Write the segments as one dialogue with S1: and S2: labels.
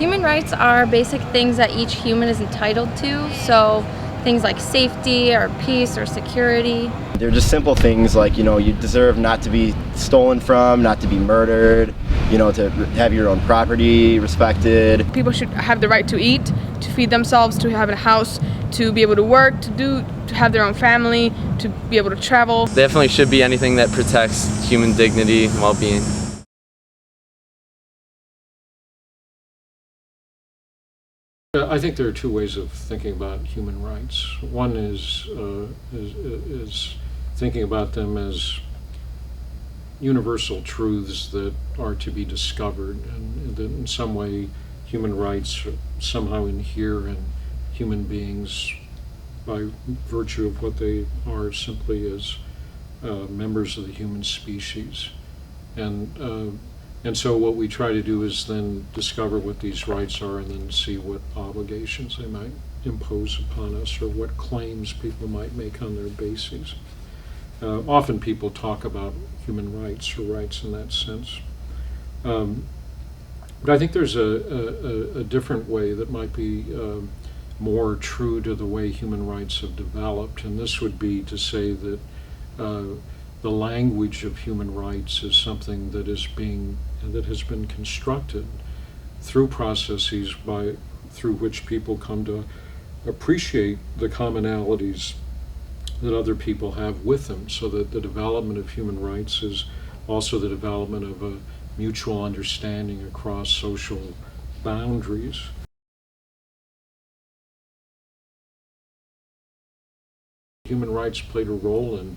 S1: Human rights are basic things that each human is entitled to, so things like safety or peace or security.
S2: They're just simple things like, you deserve not to be stolen from, not to be murdered, to have your own property respected.
S3: People should have the right to eat, to feed themselves, to have a house, to be able to work, to have their own family, to be able to travel.
S4: Definitely should be anything that protects human dignity and well-being.
S5: I think there are two ways of thinking about human rights. One is thinking about them as universal truths that are to be discovered, and that in some way human rights somehow inhere in human beings by virtue of what they are simply as members of the human species. And so what we try to do is then discover what these rights are and then see what obligations they might impose upon us or what claims people might make on their bases. Often people talk about human rights or rights in that sense. But I think there's a different way that might be more true to the way human rights have developed, and this would be to say that the language of human rights is something that has been constructed through processes through which people come to appreciate the commonalities that other people have with them, so that the development of human rights is also the development of a mutual understanding across social boundaries. Human rights played a role in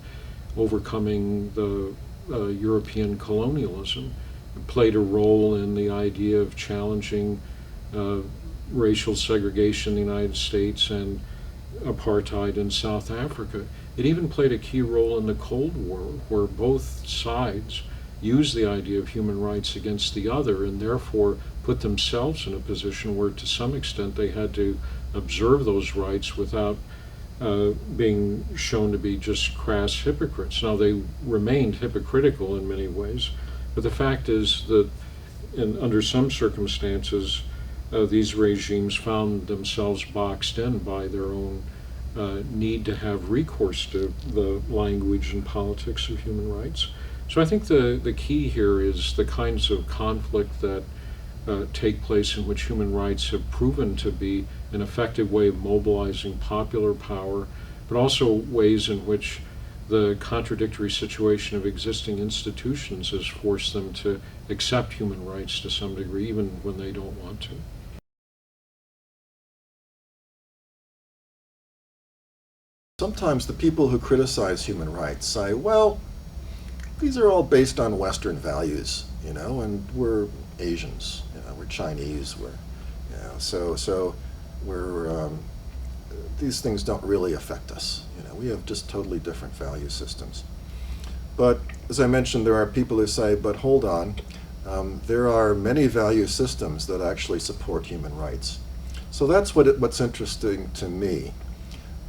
S5: overcoming the European colonialism. It played a role in the idea of challenging racial segregation in the United States and apartheid in South Africa. It even played a key role in the Cold War, where both sides used the idea of human rights against the other and therefore put themselves in a position where to some extent they had to observe those rights without being shown to be just crass hypocrites. Now, they remained hypocritical in many ways, but the fact is that under some circumstances these regimes found themselves boxed in by their own need to have recourse to the language and politics of human rights. So I think the key here is the kinds of conflict that take place in which human rights have proven to be an effective way of mobilizing popular power, but also ways in which the contradictory situation of existing institutions has forced them to accept human rights to some degree, even when they don't want to.
S6: Sometimes the people who criticize human rights say, well, these are all based on Western values, and we're Asians, we're Chinese, so we're these things don't really affect us. We have just totally different value systems. But as I mentioned, there are people who say, but hold on, there are many value systems that actually support human rights. So that's what's interesting to me,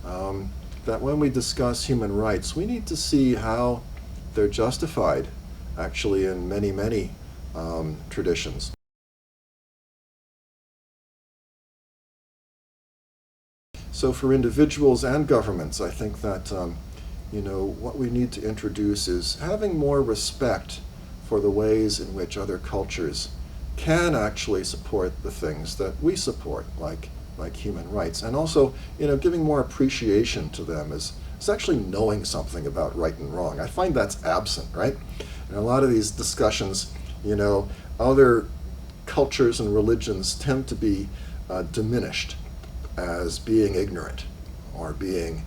S6: that when we discuss human rights, we need to see how they're justified actually in many traditions. So for individuals and governments, I think that what we need to introduce is having more respect for the ways in which other cultures can actually support the things that we support, like human rights, and also giving more appreciation to them is actually knowing something about right and wrong. I find that's absent, right? In a lot of these discussions, other cultures and religions tend to be diminished as being ignorant or being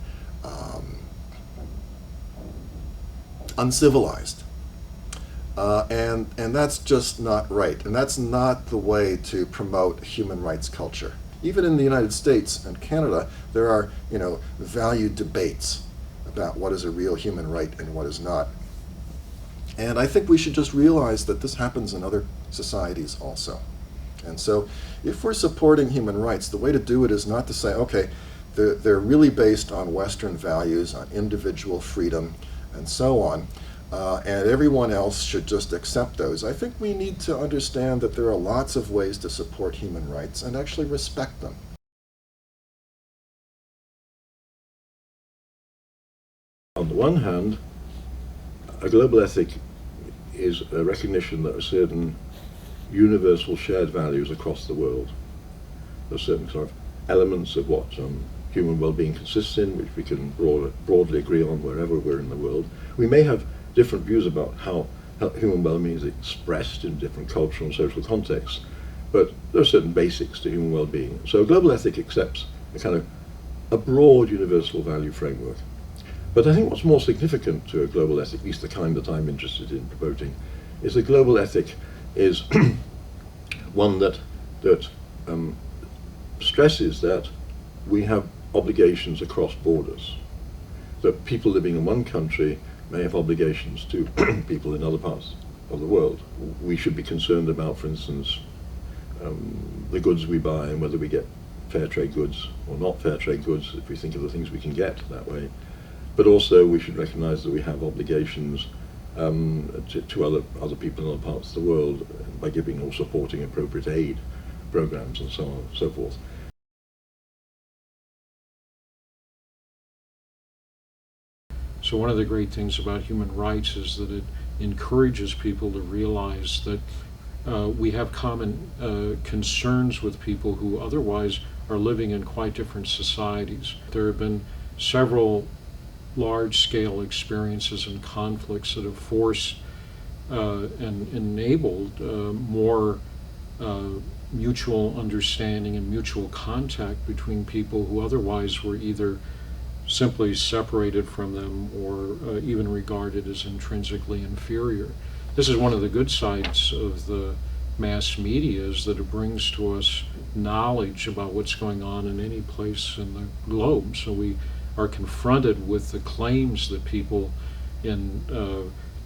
S6: uncivilized. And that's just not right. And that's not the way to promote human rights culture. Even in the United States and Canada, there are, value debates about what is a real human right and what is not. And I think we should just realize that this happens in other societies also. And so if we're supporting human rights, the way to do it is not to say, okay, they're really based on Western values, on individual freedom, and so on. and everyone else should just accept those. I think we need to understand that there are lots of ways to support human rights and actually respect them.
S7: On the one hand, a global ethic is a recognition that there are certain universal shared values across the world. There are certain sort of elements of what human well-being consists in, which we can broadly agree on wherever we're in the world. We may have different views about how human well-being is expressed in different cultural and social contexts, but there are certain basics to human well-being. So a global ethic accepts a broad universal value framework. But I think what's more significant to a global ethic, at least the kind that I'm interested in promoting, is a global ethic is one that stresses that we have obligations across borders. That people living in one country may have obligations to people in other parts of the world. We should be concerned about, for instance, the goods we buy and whether we get fair trade goods or not fair trade goods, if we think of the things we can get that way. But also we should recognize that we have obligations to other people in other parts of the world by giving or supporting appropriate aid programs and so on and so forth.
S5: So one of the great things about human rights is that it encourages people to realize that we have common concerns with people who otherwise are living in quite different societies. There have been several large-scale experiences and conflicts that have forced and enabled more mutual understanding and mutual contact between people who otherwise were either simply separated from them or even regarded as intrinsically inferior. This is one of the good sides of the mass media, is that it brings to us knowledge about what's going on in any place in the globe. So we are confronted with the claims that people in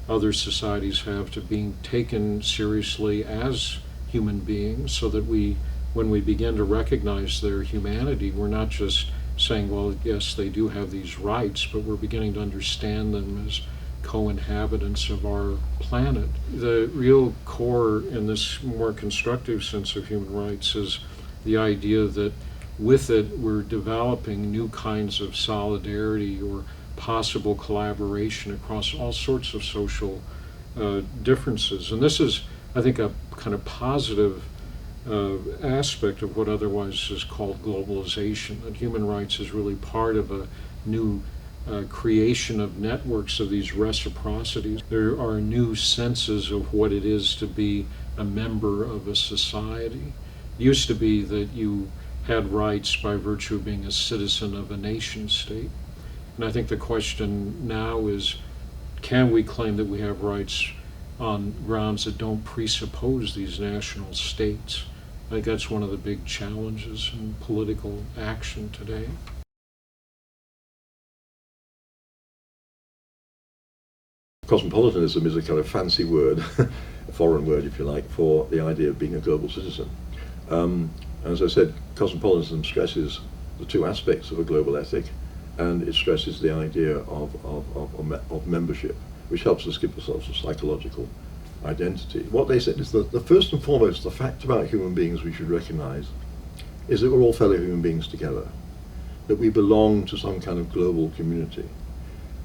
S5: other societies have to being taken seriously as human beings, so that when we begin to recognize their humanity, we're not just saying, well, yes, they do have these rights, but we're beginning to understand them as co-inhabitants of our planet. The real core in this more constructive sense of human rights is the idea that with it we're developing new kinds of solidarity or possible collaboration across all sorts of social differences. And this is, I think, a kind of positive aspect of what otherwise is called globalization, that human rights is really part of a new creation of networks of these reciprocities. There are new senses of what it is to be a member of a society. It used to be that you had rights by virtue of being a citizen of a nation state. And I think the question now is, can we claim that we have rights on grounds that don't presuppose these national states? I think that's one of the big challenges in political action today.
S7: Cosmopolitanism is a kind of fancy word, a foreign word if you like, for the idea of being a global citizen. As I said, cosmopolitanism stresses the two aspects of a global ethic, and it stresses the idea of membership, which helps us give ourselves a psychological identity. What they said is that the first and foremost, the fact about human beings we should recognize is that we're all fellow human beings together, that we belong to some kind of global community.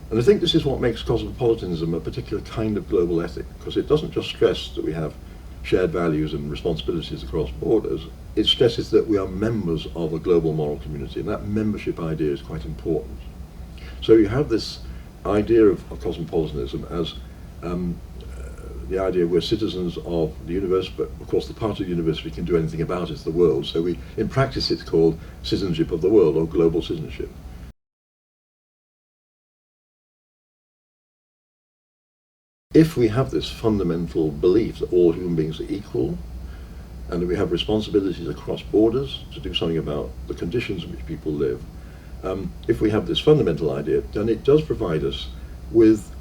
S7: And I think this is what makes cosmopolitanism a particular kind of global ethic, because it doesn't just stress that we have shared values and responsibilities across borders, it stresses that we are members of a global moral community, and that membership idea is quite important. So you have this idea of cosmopolitanism as the idea we're citizens of the universe, but of course the part of the universe we can do anything about is the world. So in practice it's called citizenship of the world, or global citizenship. If we have this fundamental belief that all human beings are equal, and that we have responsibilities across borders to do something about the conditions in which people live, if we have this fundamental idea, then it does provide us with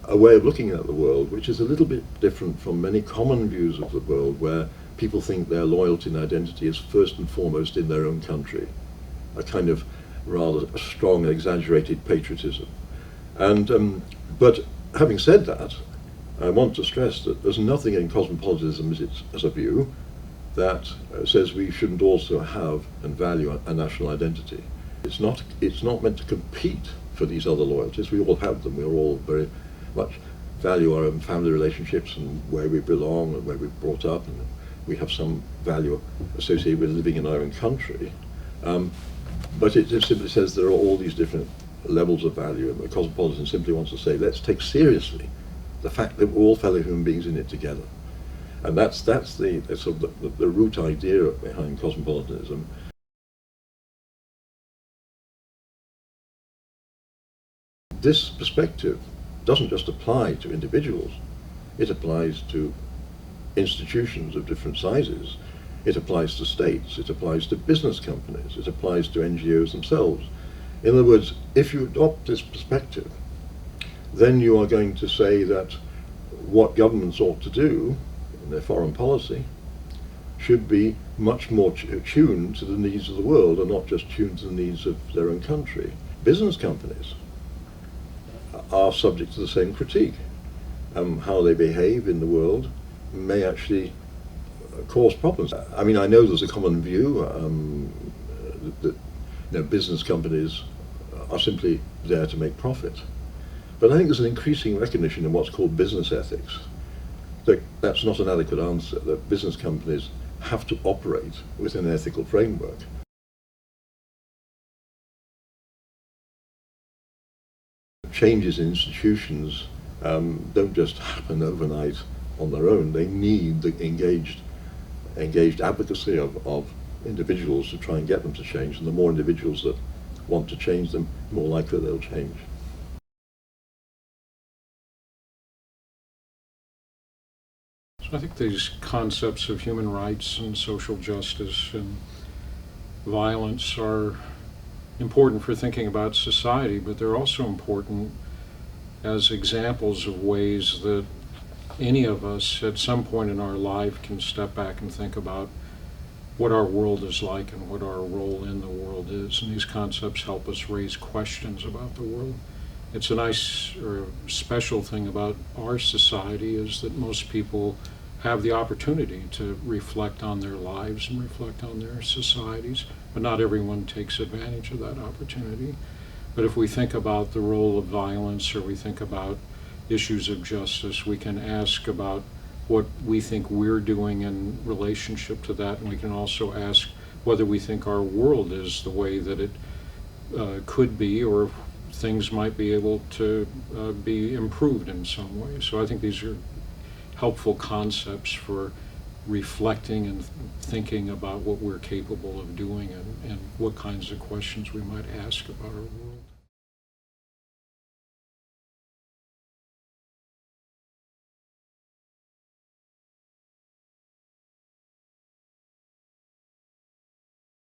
S7: a way of looking at the world which is a little bit different from many common views of the world, where people think their loyalty and identity is first and foremost in their own country, a kind of rather strong, exaggerated patriotism. And but having said that, I want to stress that there's nothing in cosmopolitanism as a view that says we shouldn't also have and value a national identity. It's not meant to compete for these other loyalties. We all have them. We all very much value our own family relationships and where we belong and where we're brought up, and we have some value associated with living in our own country. But it just simply says there are all these different levels of value, and the cosmopolitan simply wants to say, let's take seriously the fact that we're all fellow human beings in it together. And that's the sort of the root idea behind cosmopolitanism. This perspective doesn't just apply to individuals, it applies to institutions of different sizes, it applies to states, it applies to business companies, it applies to NGOs themselves. In other words, if you adopt this perspective, then you are going to say that what governments ought to do in their foreign policy should be much more tuned to the needs of the world and not just tuned to the needs of their own country. Business companies are subject to the same critique. How they behave in the world may actually cause problems. I mean, I know there's a common view that business companies are simply there to make profit. But I think there's an increasing recognition in what's called business ethics that that's not an adequate answer, that business companies have to operate within an ethical framework. Changes in institutions don't just happen overnight on their own. They need the engaged advocacy of individuals to try and get them to change, and the more individuals that want to change them, the more likely they'll change.
S5: So I think these concepts of human rights and social justice and violence are important for thinking about society, but they're also important as examples of ways that any of us at some point in our life can step back and think about what our world is like and what our role in the world is. And these concepts help us raise questions about the world. It's a nice or special thing about our society is that most people have the opportunity to reflect on their lives and reflect on their societies, but not everyone takes advantage of that opportunity. But if we think about the role of violence, or we think about issues of justice, we can ask about what we think we're doing in relationship to that, and we can also ask whether we think our world is the way that it could be, or if things might be able to be improved in some way. So I think these are helpful concepts for reflecting and thinking about what we're capable of doing, and what kinds of questions we might ask about our world.